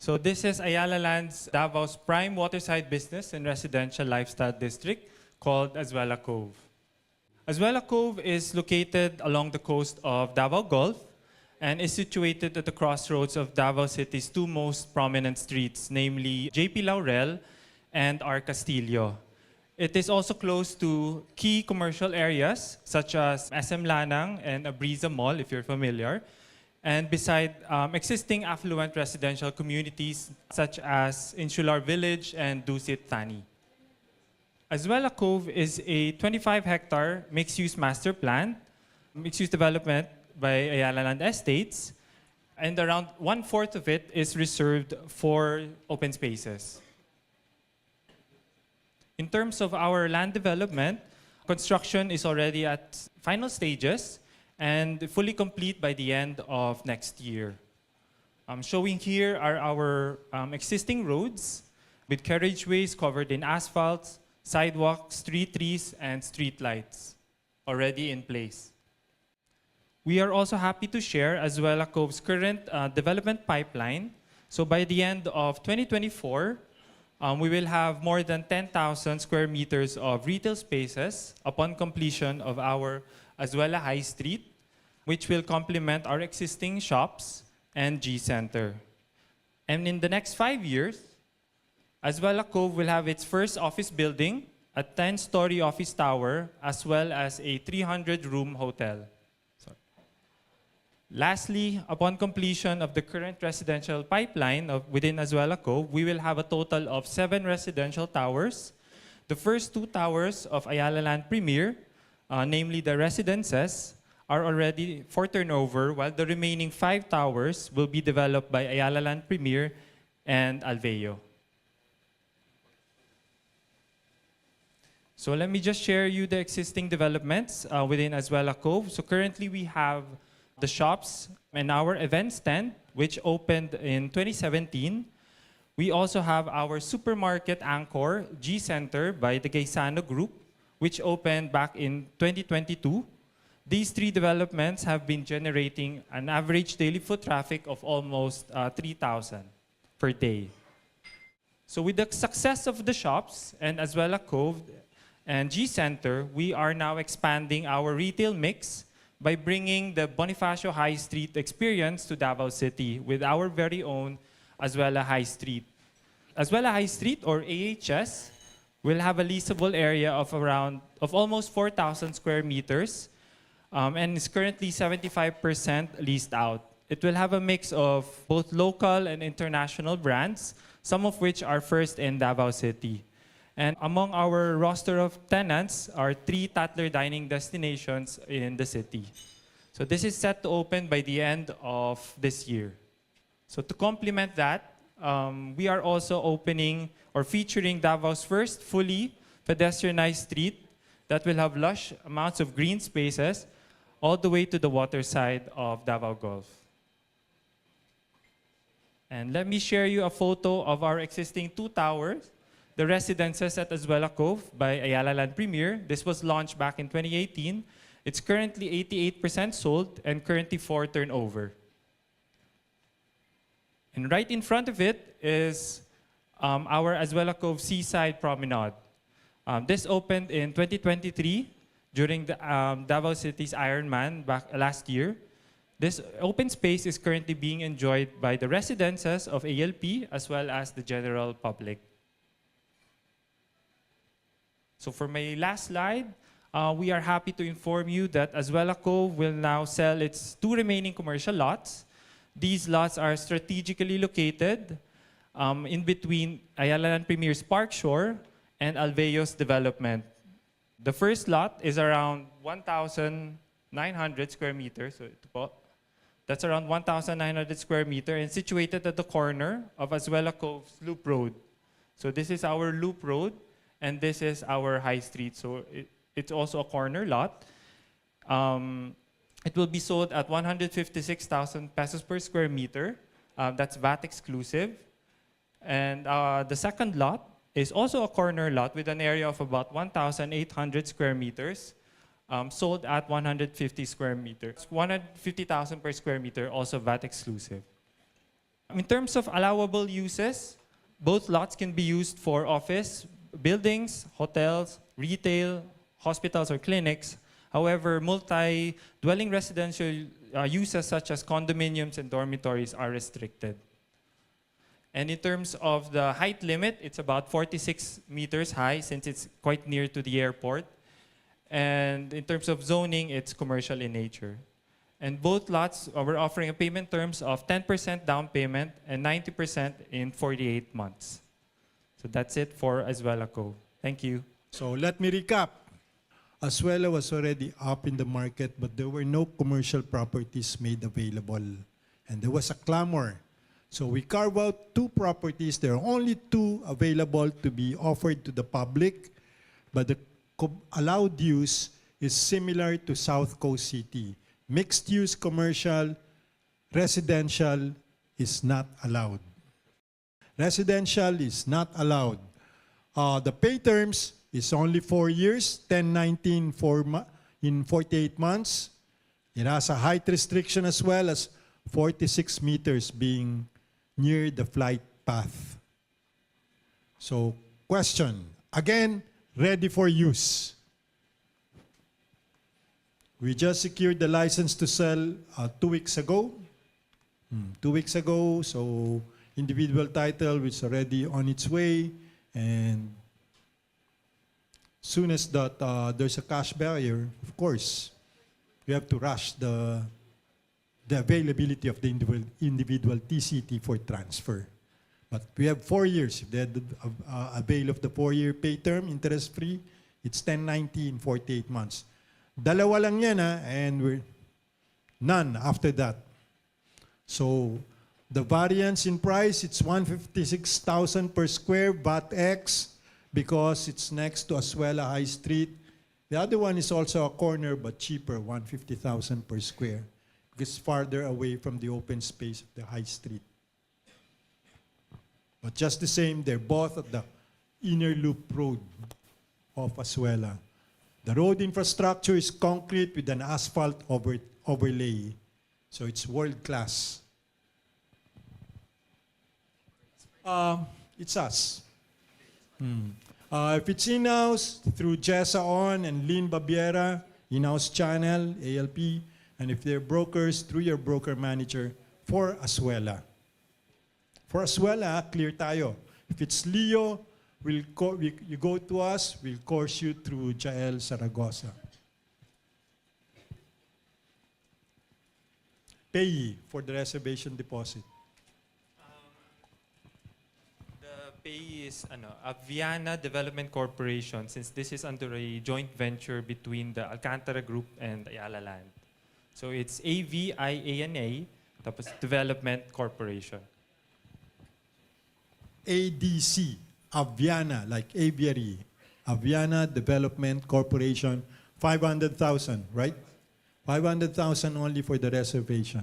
So this is Ayala Land's Davao's prime waterside business and residential lifestyle district called Azuela Cove. Azuela Cove is located along the coast of Davao Gulf and is situated at the crossroads of Davao City's two most prominent streets, namely JP Laurel and R. Castillo. It is also close to key commercial areas such as SM Lanang and Abriza Mall, if you're familiar, and beside existing affluent residential communities such as Insular Village and Dusit Thani. Azuela Cove is a 25-hectare mixed-use master plan, mixed-use development by Ayala Land Estates, and around 1/4 of it is reserved for open spaces. In terms of our land development, construction is already at final stages and fully complete by the end of next year. Showing here are our existing roads with carriageways covered in asphalt, sidewalks, street trees, and street lights already in place. We are also happy to share Azuela Cove's current development pipeline. So by the end of 2024, we will have more than 10,000 square meters of retail spaces upon completion of our Azuela High Street, which will complement our existing shops and G Center. And in the next 5 years, Azuela Cove will have its first office building, a 10-story office tower, as well as a 300-room hotel. Lastly, upon completion of the current residential pipeline within Azuela Cove, we will have a total of 7 residential towers. The first 2 towers of Ayala Land Premier, namely the residences, are already for turnover, while the remaining 5 towers will be developed by Ayala Land Premier and Alveo. So let me just share you the existing developments within Azuela Cove. So currently we have the shops and our event stand, which opened in 2017. We also have our supermarket anchor, G Center, by the Gaisano Group, which opened back in 2022. These 3 developments have been generating an average daily foot traffic of almost 3,000 per day. So with the success of the shops and Azuela Cove and G Center, we are now expanding our retail mix by bringing the Bonifacio High Street experience to Davao City with our very own Azuela High Street. Azuela High Street, or AHS, will have a leasable area of almost 4,000 square meters and is currently 75% leased out. It will have a mix of both local and international brands, some of which are first in Davao City. And among our roster of tenants are 3 Tatler dining destinations in the city. So this is set to open by the end of this year. So to complement that, we are also opening or featuring Davao's first fully pedestrianized street that will have lush amounts of green spaces all the way to the water side of Davao Gulf. And let me share you a photo of our existing 2 towers, the residences at Azuela Cove by Ayala Land Premier. This was launched back in 2018. It's currently 88% sold and currently 4 turnover. And right in front of it is our Azuela Cove Seaside Promenade. This opened in 2023 during the Davao City's Ironman back last year. This open space is currently being enjoyed by the residences of ALP as well as the general public. So for my last slide, we are happy to inform you that Azuela Cove will now sell its 2 remaining commercial lots. These lots are strategically located in between Ayala Land Premier's Park Shore and Alveo's development. The first lot is around 1,900 square meters. So ito po. That's around 1,900 square meters and situated at the corner of Azuela Cove's Loop Road. So this is our Loop Road. And this is our High Street, so it's also a corner lot. It will be sold at 156,000 pesos per square meter. That's VAT exclusive. And the second lot is also a corner lot with an area of about 1,800 square meters, sold at 150 square meters. 150,000 per square meter, also VAT exclusive. In terms of allowable uses, both lots can be used for office, buildings, hotels, retail, hospitals, or clinics. However, multi-dwelling residential uses such as condominiums and dormitories are restricted. And in terms of the height limit, it's about 46 meters high since it's quite near to the airport. And in terms of zoning, it's commercial in nature. And both lots, we're offering a payment terms of 10% down payment and 90% in 48 months. So that's it for Azuela Cove. Thank you. So let me recap. Azuela was already up in the market, but there were no commercial properties made available. And there was a clamor. So we carved out 2 properties. There are only 2 available to be offered to the public, but the allowed use is similar to South Coast City. Mixed use commercial, residential is not allowed. Residential is not allowed. The pay terms is only 4 years, 10-19 in 48 months. It has a height restriction as well as 46 meters being near the flight path. So, question, again, ready for use. We just secured the license to sell 2 weeks ago. 2 weeks ago, so individual title is already on its way, and soon as that there's a cash barrier, of course, we have to rush the availability of the individual TCT for transfer. But we have 4 years. If they had avail of the 4-year pay term, interest-free, it's 10-90 in 48 months. Dalawa lang yan, and we're none after that. So the variance in price, it's 156,000 per square, VAT X, because it's next to Azuela High Street. The other one is also a corner, but cheaper, 150,000 per square, because it's farther away from the open space of the High Street. But just the same, they're both at the inner loop road of Azuela. The road infrastructure is concrete with an asphalt overlay. So it's world class. It's us. If it's in-house, through Jessa On and Lynn Babiera, in-house channel, ALP, and if they're brokers, through your broker manager for Azuela. For Azuela, clear tayo. If it's Leo, you go to us, we'll course you through Jael Zaragoza. Payee for the reservation deposit. The payee is Aviana Development Corporation, since this is under a joint venture between the Alcantara Group and Ayala Land. So it's AVIANA, tapos Development Corporation. ADC, Aviana, like aviary. Aviana Development Corporation, 500,000, right? 500,000 only for the reservation.